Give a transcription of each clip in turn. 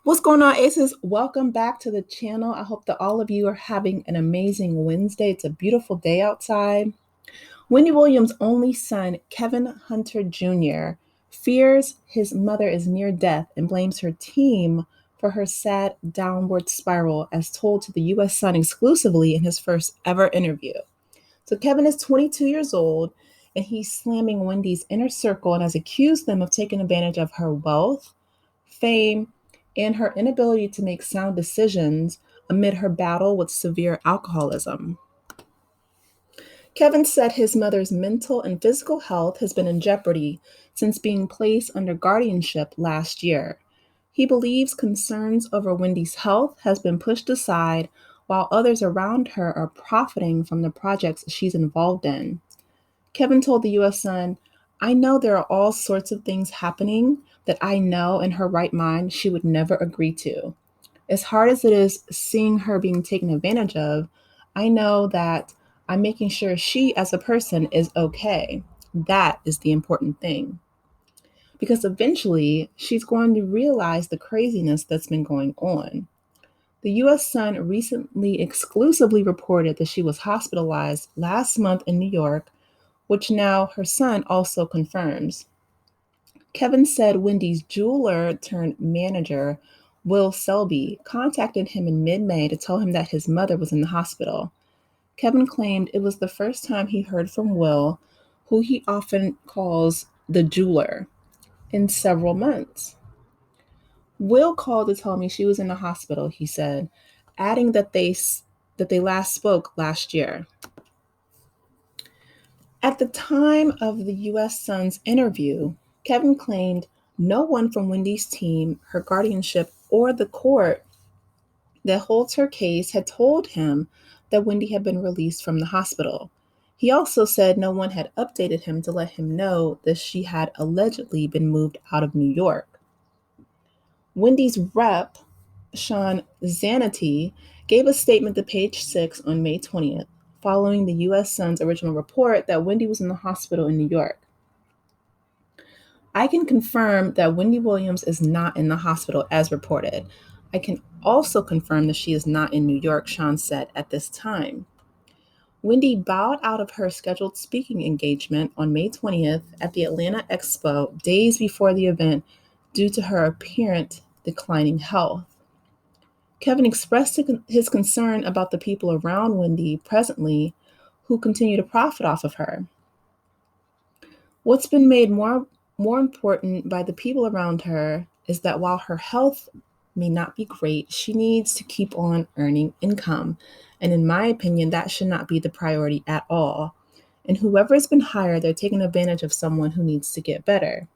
What's going on, Aces? Welcome back to the channel. I hope that all of you are having an amazing Wednesday. It's a beautiful day outside. Wendy Williams' only son, Kevin Hunter Jr., fears his mother is near death and blames her team for her sad downward spiral, as told to the U.S. Sun exclusively in his first ever interview. So, Kevin is 22 years old and he's slamming Wendy's inner circle and has accused them of taking advantage of her wealth, fame, and her inability to make sound decisions amid her battle with severe alcoholism. Kevin said his mother's mental and physical health has been in jeopardy since being placed under guardianship last year. He believes concerns over Wendy's health has been pushed aside while others around her are profiting from the projects she's involved in. Kevin told the US Sun, "I know there are all sorts of things happening that I know in her right mind she would never agree to. As hard as it is seeing her being taken advantage of, I know that I'm making sure she as a person is okay. That is the important thing. Because eventually she's going to realize the craziness that's been going on." The US Sun recently exclusively reported that she was hospitalized last month in New York, which now her son also confirms. Kevin said Wendy's jeweler turned manager, Will Selby, contacted him in mid May to tell him that his mother was in the hospital. Kevin claimed it was the first time he heard from Will, who he often calls the jeweler, in several months. Will called to tell me she was in the hospital, he said, adding that they last spoke last year. At the time of the US Sun's interview, Kevin claimed no one from Wendy's team, her guardianship, or the court that holds her case had told him that Wendy had been released from the hospital. He also said no one had updated him to let him know that she had allegedly been moved out of New York. Wendy's rep, Sean Zanetti, gave a statement to Page Six on May 20th, following the U.S. Sun's original report that Wendy was in the hospital in New York. "I can confirm that Wendy Williams is not in the hospital as reported. I can also confirm that she is not in New York," Sean said at this time. Wendy bowed out of her scheduled speaking engagement on May 20th at the Atlanta Expo days before the event due to her apparent declining health. Kevin expressed his concern about the people around Wendy presently who continue to profit off of her. "What's been made more important by the people around her is that while her health may not be great, she needs to keep on earning income. And in my opinion, that should not be the priority at all. And whoever has been hired, they're taking advantage of someone who needs to get better."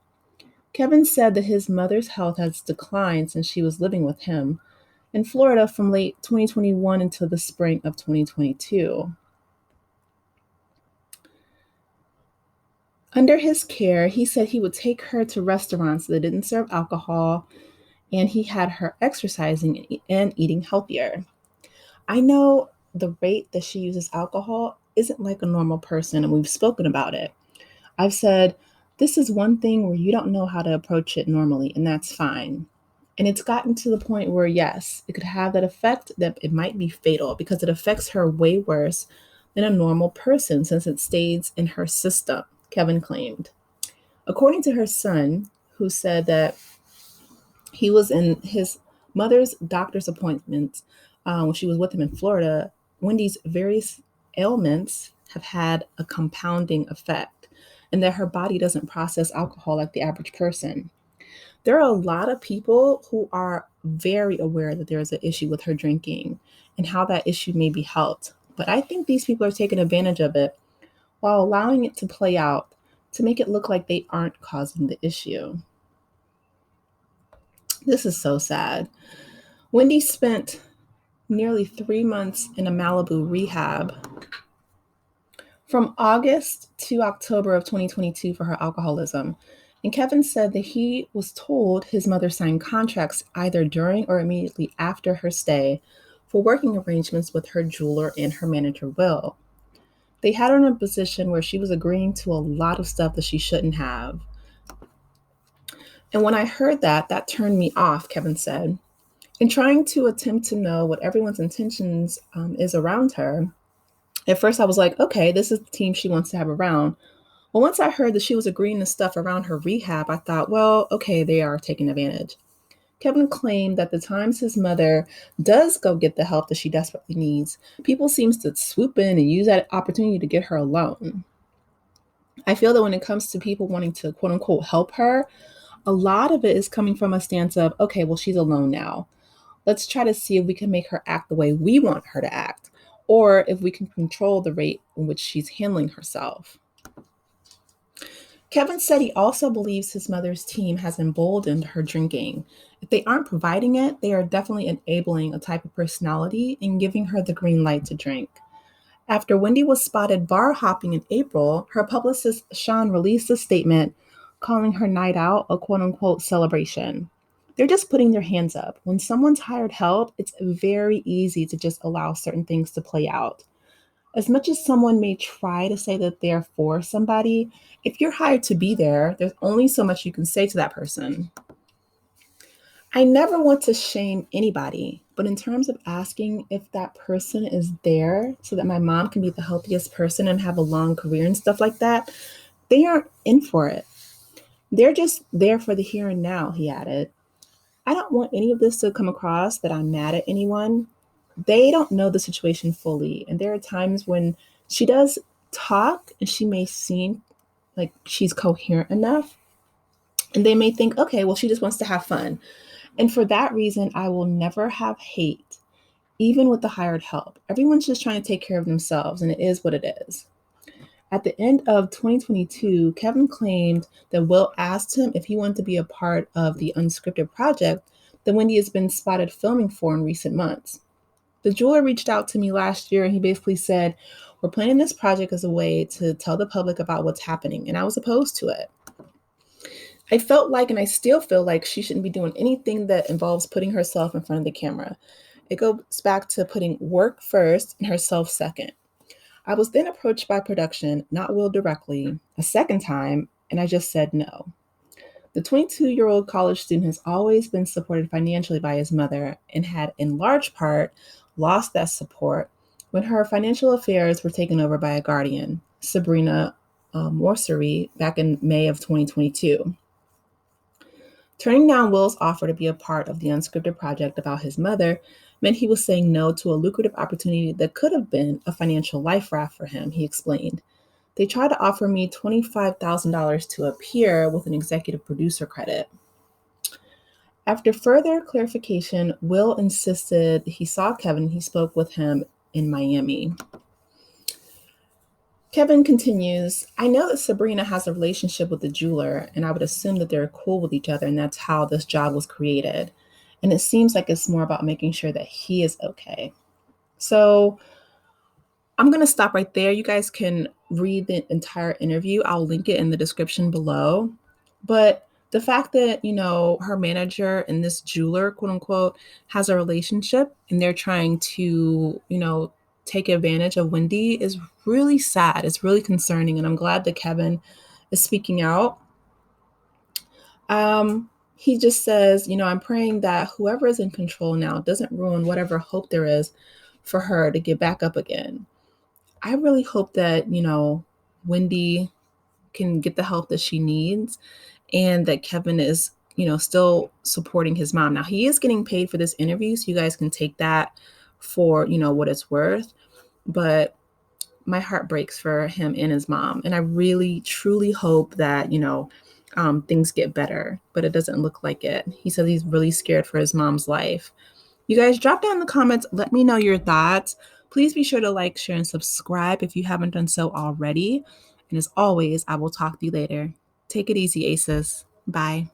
Kevin said that his mother's health has declined since she was living with him in Florida from late 2021 until the spring of 2022. Under his care, he said he would take her to restaurants that didn't serve alcohol, and he had her exercising and eating healthier. "I know the rate that she uses alcohol isn't like a normal person, and we've spoken about it. I've said, this is one thing where you don't know how to approach it normally, and that's fine. And it's gotten to the point where, yes, it could have that effect that it might be fatal because it affects her way worse than a normal person since it stays in her system," Kevin claimed. According to her son, who said that he was in his mother's doctor's appointments when she was with him in Florida, Wendy's various ailments have had a compounding effect, and that her body doesn't process alcohol like the average person. There are a lot of people who are very aware that there is an issue with her drinking and how that issue may be helped. But I think these people are taking advantage of it while allowing it to play out to make it look like they aren't causing the issue. This is so sad. Wendy spent nearly 3 months in a Malibu rehab from August to October of 2022 for her alcoholism. And Kevin said that he was told his mother signed contracts either during or immediately after her stay for working arrangements with her jeweler and her manager, Will. They had her in a position where she was agreeing to a lot of stuff that she shouldn't have. And when I heard that, that turned me off, Kevin said. In trying to attempt to know what everyone's intentions is around her, at first I was like, okay, this is the team she wants to have around. Well, once I heard that she was agreeing to stuff around her rehab, I thought, well, okay, they are taking advantage. Kevin claimed that the times his mother does go get the help that she desperately needs, people seems to swoop in and use that opportunity to get her alone. I feel that when it comes to people wanting to quote unquote help her, a lot of it is coming from a stance of, okay, well, she's alone now. Let's try to see if we can make her act the way we want her to act, or if we can control the rate in which she's handling herself. Kevin said he also believes his mother's team has emboldened her drinking. If they aren't providing it, they are definitely enabling a type of personality and giving her the green light to drink. After Wendy was spotted bar hopping in April, her publicist Sean released a statement calling her night out a quote unquote celebration. They're just putting their hands up. When someone's hired help, it's very easy to just allow certain things to play out. As much as someone may try to say that they're for somebody, if you're hired to be there, there's only so much you can say to that person. I never want to shame anybody, but in terms of asking if that person is there so that my mom can be the healthiest person and have a long career and stuff like that, they aren't in for it. They're just there for the here and now, he added. I don't want any of this to come across that I'm mad at anyone. They don't know the situation fully. And there are times when she does talk and she may seem like she's coherent enough. And they may think, okay, well, she just wants to have fun. And for that reason, I will never have hate, even with the hired help. Everyone's just trying to take care of themselves, and it is what it is. At the end of 2022, Kevin claimed that Will asked him if he wanted to be a part of the unscripted project that Wendy has been spotted filming for in recent months. The jeweler reached out to me last year and he basically said, we're planning this project as a way to tell the public about what's happening, and I was opposed to it. I felt like, and I still feel like, she shouldn't be doing anything that involves putting herself in front of the camera. It goes back to putting work first and herself second. I was then approached by production, not Will directly, a second time, and I just said no. The 22-year-old college student has always been supported financially by his mother and had, in large part, lost that support when her financial affairs were taken over by a guardian, Sabrina Morsery, back in May of 2022. Turning down Will's offer to be a part of the unscripted project about his mother meant he was saying no to a lucrative opportunity that could have been a financial life raft for him, he explained. They tried to offer me $25,000 to appear with an executive producer credit. After further clarification, Will insisted he saw Kevin and he spoke with him in Miami. Kevin continues, I know that Sabrina has a relationship with the jeweler, and I would assume that they're cool with each other, and that's how this job was created. And it seems like it's more about making sure that he is okay. So I'm going to stop right there. You guys can read the entire interview. I'll link it in the description below. But the fact that, her manager and this jeweler, quote unquote, has a relationship and they're trying to, take advantage of Wendy is really sad. It's really concerning. And I'm glad that Kevin is speaking out. He just says, I'm praying that whoever is in control now doesn't ruin whatever hope there is for her to get back up again. I really hope that, Wendy can get the help that she needs and that Kevin is, still supporting his mom. Now, he is getting paid for this interview, so you guys can take that for, what it's worth. But my heart breaks for him and his mom. And I really, truly hope that, things get better, but it doesn't look like it. He says he's really scared for his mom's life. You guys drop down in the comments. Let me know your thoughts. Please be sure to like, share, and subscribe if you haven't done so already. And as always, I will talk to you later. Take it easy, Aces. Bye.